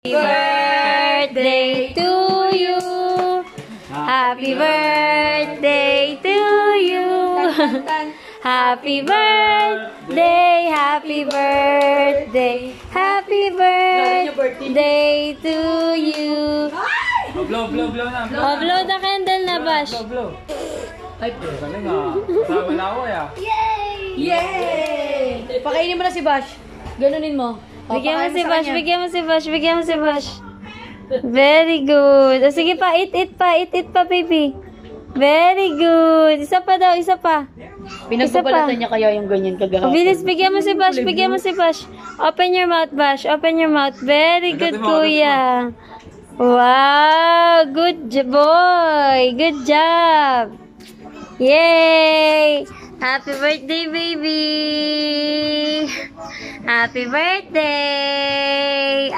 Birthday to you. Happy birthday to you. Happy birthday, happy birthday, happy birthday to you. Blow na. Oh, blow the candle na, Bash. Blow. Ay, galing ah. Kasama na ako ya. Yay! Pakainin mo na si Bash. Ganunin mo. Bigyan mo si Bash, bigyan mo si Bash, bigyan mo si Bash. Very good. O, sige pa, eat pa, baby. Very good. Isa pa daw, isa pa. Pinagbabalatan niya kaya yung ganyan kagahapon. Bilis, bigyan mo si Bash, bigyan mo si Bash. Open your mouth, Bash. Open your mouth. Very good, kuya. Wow, good boy. Good job. Yay! Happy birthday, baby! Happy birthday!